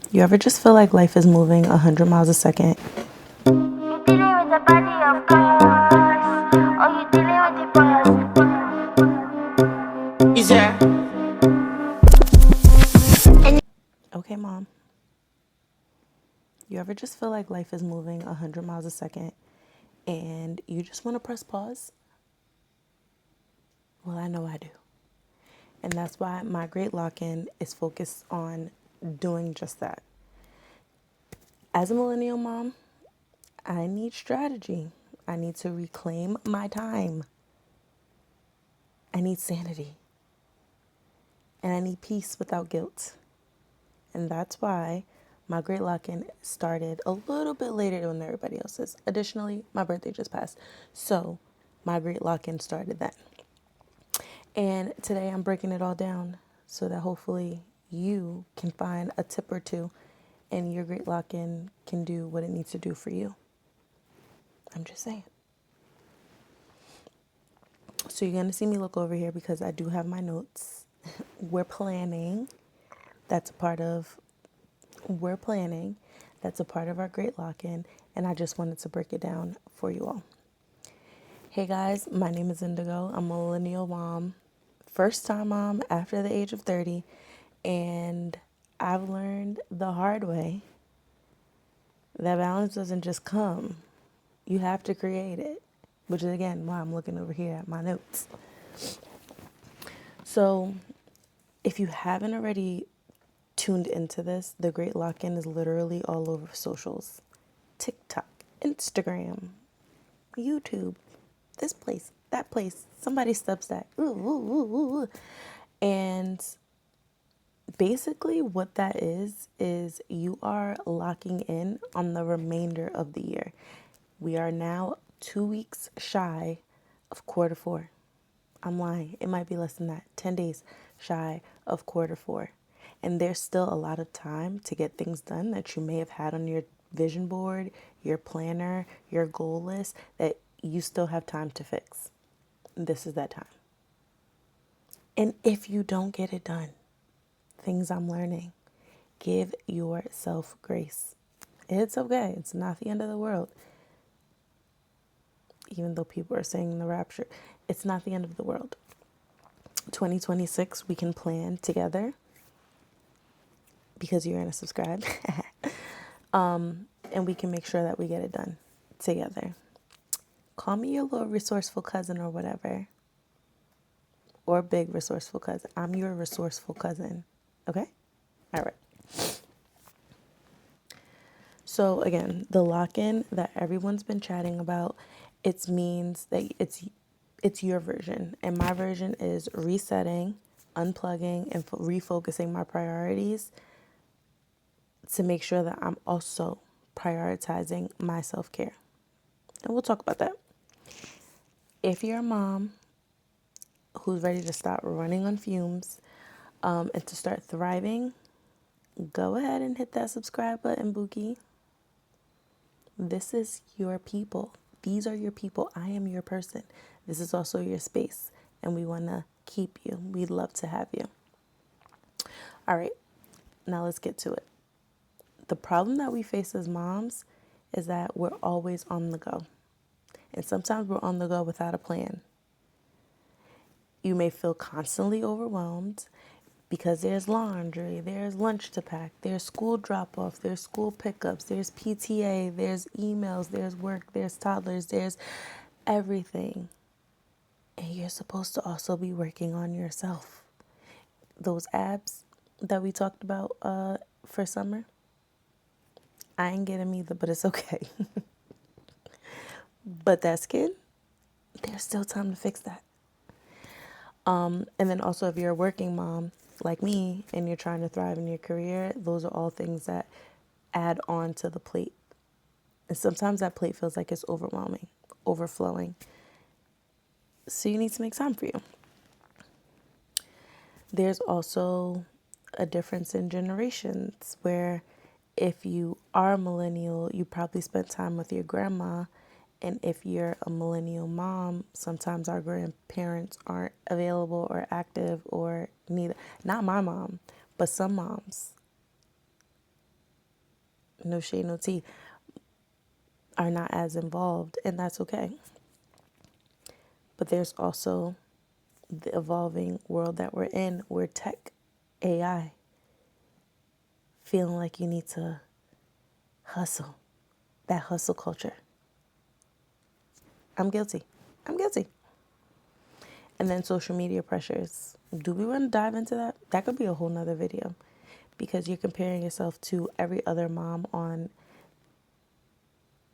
You ever just feel like life is moving 100 miles a second? You dealing with the body of cars, or you dealing with the boys? Is there? Okay, mom. You ever just feel like life is moving 100 miles a second and you just want to press pause? Well, I know I do. And that's why my Great Lock-In is focused on doing just that. As a millennial mom, I need strategy. I need to reclaim my time. I need sanity. And I need peace without guilt. And that's why my Great Lock-In started a little bit later than everybody else's. Additionally, my birthday just passed. So my Great Lock-In started then. And today I'm breaking it all down so that hopefully you can find a tip or two and your Great Lock-In can do what it needs to do for you. I'm just saying. So you're going to see me look over here because I do have my notes. We're planning. That's a part of, we're planning. That's a part of our Great Lock-In. And I just wanted to break it down for you all. Hey guys, my name is Indigo. I'm a millennial mom, first time mom after the age of 30. And I've learned the hard way that balance doesn't just come. You have to create it, which is again why I'm looking over here at my notes. So if you haven't already tuned into this, the Great Lock-In is literally all over socials. TikTok, Instagram, YouTube, this place, that place, somebody's Substack. Ooh, ooh, ooh, ooh. And basically what that is you are locking in on the remainder of the year. We are now 2 weeks shy of quarter four. I'm lying. It might be less than that. 10 days shy of quarter four. And there's still a lot of time to get things done that you may have had on your vision board, your planner, your goal list that you still have time to fix. This is that time. And if you don't get it done, things I'm learning, give yourself grace. It's okay. It's not the end of the world. Even though people are saying the rapture, it's not the end of the world. 2026, we can plan together because you're going to subscribe. And we can make sure that we get it done together. Call me your little resourceful cousin or whatever. Or big resourceful cousin. I'm your resourceful cousin. Okay? All right. So again, the lock-in that everyone's been chatting about, it means that it's your version. And my version is resetting, unplugging, and refocusing my priorities to make sure that I'm also prioritizing my self-care. And we'll talk about that. If you're a mom who's ready to stop running on fumes and to start thriving, go ahead and hit that subscribe button, Bookie. This is your people. These are your people. I am your person. This is also your space. And we want to keep you. We'd love to have you. All right. Now let's get to it. The problem that we face as moms is that we're always on the go. And sometimes we're on the go without a plan. You may feel constantly overwhelmed because there's laundry, there's lunch to pack, there's school drop off, there's school pickups, there's PTA, there's emails, there's work, there's toddlers, there's everything. And you're supposed to also be working on yourself. Those abs that we talked about for summer, I ain't getting them either, but it's okay. But that skin, there's still time to fix that. And then also, if you're a working mom like me and you're trying to thrive in your career, those are all things that add on to the plate. And sometimes that plate feels like it's overwhelming, overflowing. So you need to make time for you. There's also a difference in generations where if you are a millennial, you probably spent time with your grandma. And if you're a millennial mom, sometimes our grandparents aren't available or active or neither. Not my mom, but some moms. no shade, no tea, are not as involved, and that's okay. But there's also the evolving world that we're in where tech, AI, feeling like you need to hustle, that hustle culture. I'm guilty. I'm guilty. And then social media pressures. Do we want to dive into that? That could be a whole nother video because you're comparing yourself to every other mom on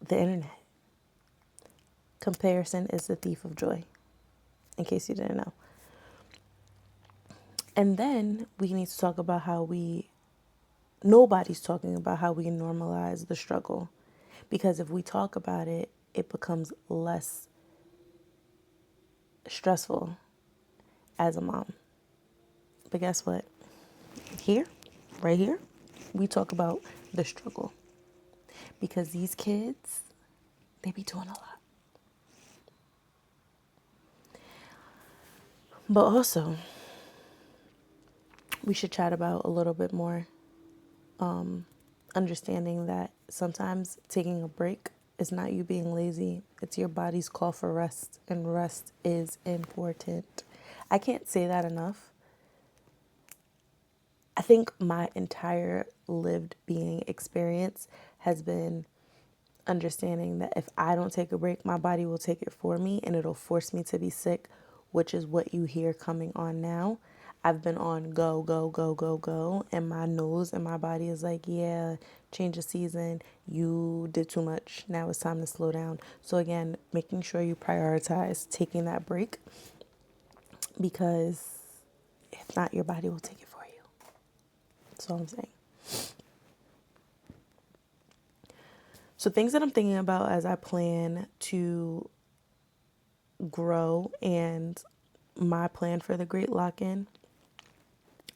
the internet. Comparison is the thief of joy, in case you didn't know. And then we need to talk about how nobody's talking about how we normalize the struggle. Because if we talk about it, it becomes less stressful as a mom. But guess what? Here, right here, we talk about the struggle. Because these kids, they be doing a lot. But also, we should chat about a little bit more understanding that sometimes taking a break is not you being lazy. It's your body's call for rest, and rest is important. I can't say that enough. I think my entire lived being experience has been understanding that if I don't take a break, my body will take it for me and it'll force me to be sick, which is what you hear coming on now. I've been on go, go, go, go, go, and my nose and my body is like, yeah, change of season. You did too much. Now it's time to slow down. So, again, making sure you prioritize taking that break because if not, your body will take it for you. That's all I'm saying. So, things that I'm thinking about as I plan to grow and my plan for the great lock-in,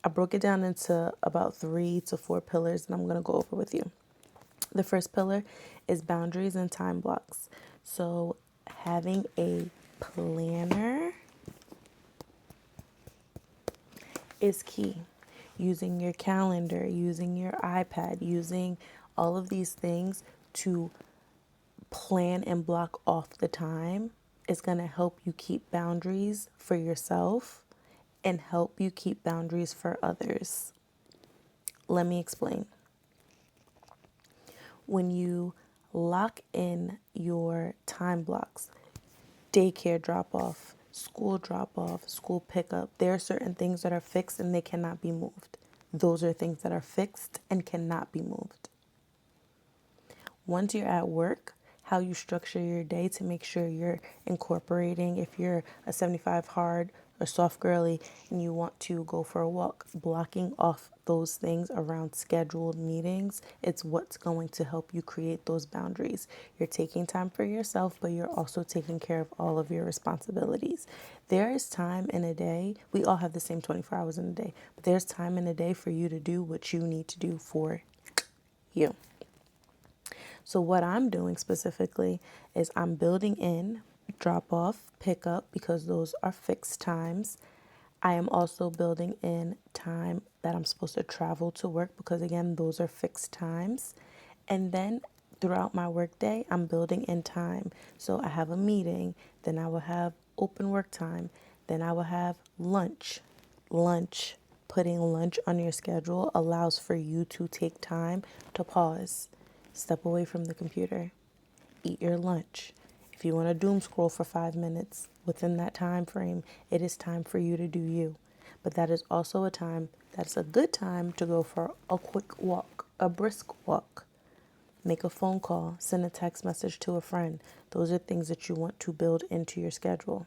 I broke it down into about 3 to 4 pillars, and I'm going to go over with you. The first pillar is boundaries and time blocks. So having a planner is key. Using your calendar, using your iPad, using all of these things to plan and block off the time is going to help you keep boundaries for yourself and help you keep boundaries for others. Let me explain. When you lock in your time blocks, daycare drop off, school pickup, there are certain things that are fixed and they cannot be moved. Those are things that are fixed and cannot be moved. Once you're at work, how you structure your day to make sure you're incorporating, if you're a 75 hard or soft girly and you want to go for a walk, blocking off those things around scheduled meetings, it's what's going to help you create those boundaries. You're taking time for yourself, but you're also taking care of all of your responsibilities. There is time in a day, we all have the same 24 hours in a day, but there's time in a day for you to do what you need to do for you. So what I'm doing specifically is I'm building in drop off, pick up because those are fixed times. I am also building in time that I'm supposed to travel to work because again, those are fixed times. And then throughout my workday, I'm building in time. So I have a meeting, then I will have open work time, then I will have lunch. Putting lunch on your schedule allows for you to take time to pause. Step away from the computer. Eat your lunch. If you want to doom scroll for 5 minutes within that time frame, it is time for you to do you. But that is also a time, that's a good time to go for a quick walk, a brisk walk. Make a phone call, send a text message to a friend. Those are things that you want to build into your schedule.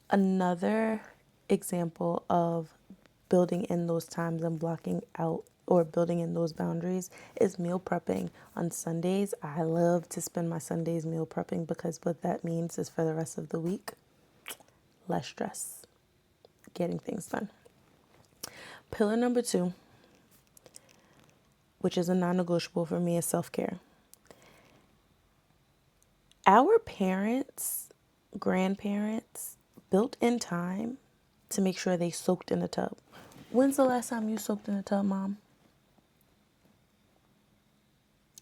Another example of building in those times and blocking out or building in those boundaries is meal prepping. On Sundays, I love to spend my Sundays meal prepping because what that means is for the rest of the week, less stress, getting things done. Pillar number 2, which is a non-negotiable for me, is self-care. Our parents, grandparents built in time to make sure they soaked in a tub. When's the last time you soaked in a tub, Mom?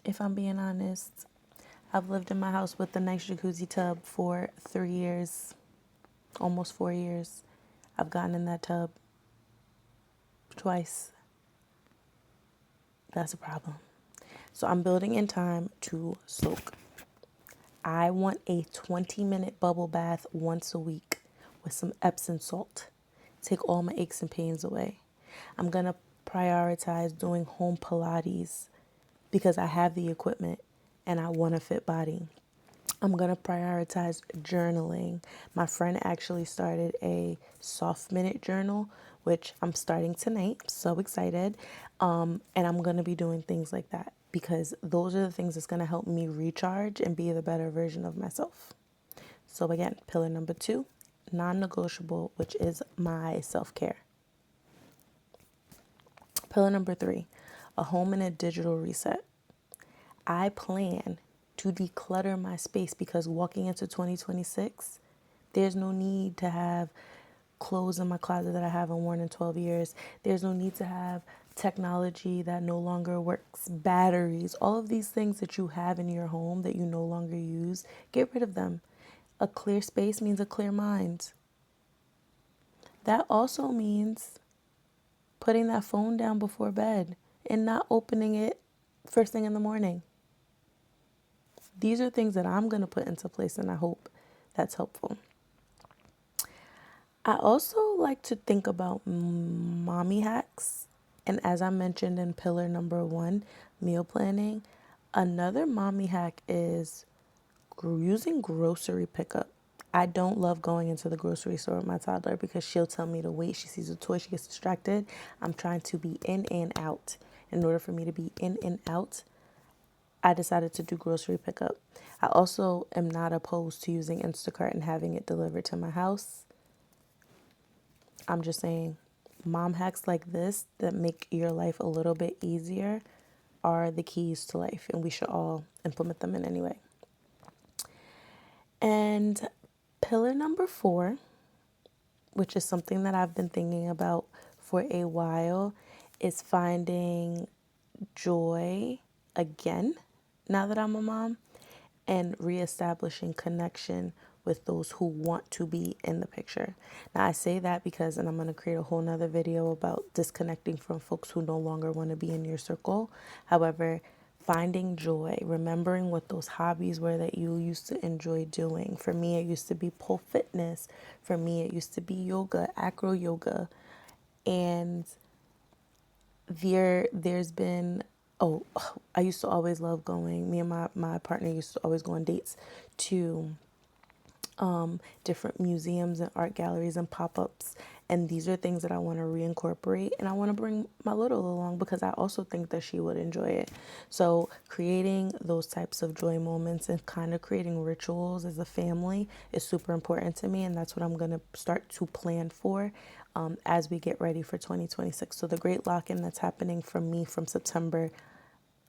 If I'm being honest, I've lived in my house with the nice jacuzzi tub for 3 years, almost 4 years. I've gotten in that tub twice. That's a problem. So I'm building in time to soak. I want a 20-minute bubble bath once a week with some Epsom salt. Take all my aches and pains away. I'm going to prioritize doing home Pilates because I have the equipment and I want a fit body. I'm going to prioritize journaling. My friend actually started a soft minute journal, which I'm starting tonight. I'm so excited. And I'm going to be doing things like that because those are the things that's going to help me recharge and be the better version of myself. So, again, pillar number 2, non negotiable, which is my self care. Pillar number 3, a home and a digital reset. I plan to declutter my space because walking into 2026, there's no need to have clothes in my closet that I haven't worn in 12 years. There's no need to have technology that no longer works, batteries, all of these things that you have in your home that you no longer use. Get rid of them. A clear space means a clear mind. That also means putting that phone down before bed and not opening it first thing in the morning. These are things that I'm going to put into place, and I hope that's helpful. I also like to think about mommy hacks. And as I mentioned in pillar number 1, meal planning, another mommy hack is using grocery pickup. I don't love going into the grocery store with my toddler because she'll tell me to wait. She sees a toy, she gets distracted. I'm trying to be in and out. In order for me to be in and out, I decided to do grocery pickup. I also am not opposed to using Instacart and having it delivered to my house. I'm just saying, mom hacks like this that make your life a little bit easier are the keys to life, and we should all implement them in any way. And pillar number 4, which is something that I've been thinking about for a while, is finding joy again now that I'm a mom and reestablishing connection with those who want to be in the picture. Now, I say that because, and I'm going to create a whole nother video about disconnecting from folks who no longer want to be in your circle. However, finding joy, remembering what those hobbies were that you used to enjoy doing. For me, it used to be pole fitness. For me, it used to be yoga, acro yoga. And there's been, oh, I used to always love going, me and my partner used to always go on dates to different museums and art galleries and pop-ups, and these are things that I want to reincorporate, and I want to bring my little along because I also think that she would enjoy it. So creating those types of joy moments and kind of creating rituals as a family is super important to me, and that's what I'm going to start to plan for as we get ready for 2026. So the great lock-in that's happening from me from September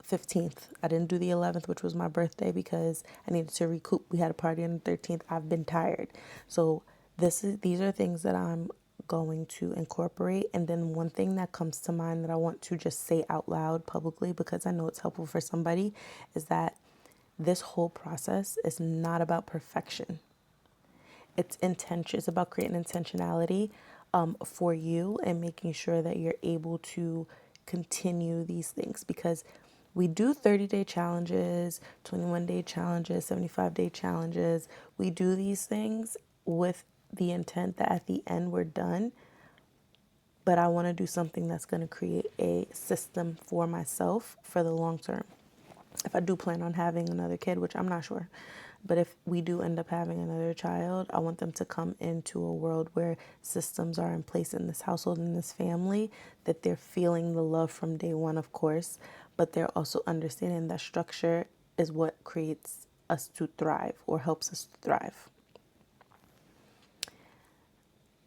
15th. I didn't do the 11th, which was my birthday, because I needed to recoup. We had a party on the 13th. I've been tired. So these are things that I'm going to incorporate. And then one thing that comes to mind that I want to just say out loud publicly, because I know it's helpful for somebody, is that this whole process is not about perfection. It's intention. It's about creating intentionality for you and making sure that you're able to continue these things, because we do 30-day challenges, 21-day challenges, 75-day challenges. We do these things with the intent that at the end we're done. But I want to do something that's going to create a system for myself for the long term. If I do plan on having another kid, which I'm not sure, but if we do end up having another child, I want them to come into a world where systems are in place in this household, in this family, that they're feeling the love from day one, of course, but they're also understanding that structure is what creates us to thrive or helps us to thrive.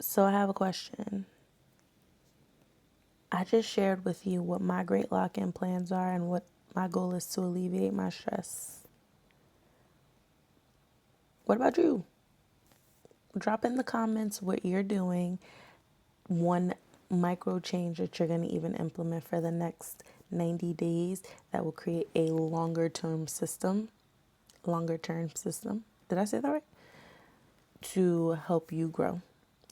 So I have a question. I just shared with you what my great lock-in plans are and what my goal is to alleviate my stress. What about you? Drop in the comments what you're doing one micro change that you're going to even implement for the next 90 days that will create a longer term system. Did I say that right? To help you grow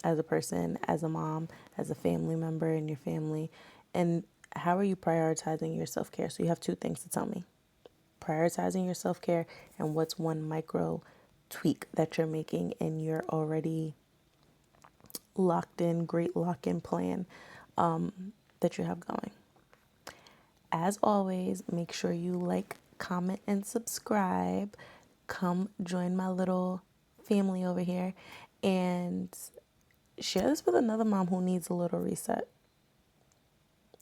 as a person, as a mom, as a family member in your family. And how are you prioritizing your self care? So you have two things to tell me: prioritizing your self care, and what's one micro tweak that you're making in your already great lock in plan that you have going. As always, make sure you like, comment, and subscribe. Come join my little family over here and share this with another mom who needs a little reset.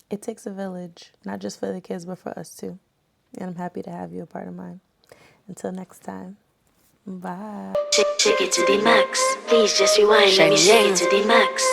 It takes a village, not just for the kids, but for us too. And I'm happy to have you a part of mine. Until next time, bye. Shake it to the max. Please just rewind. Let me shake it to the max.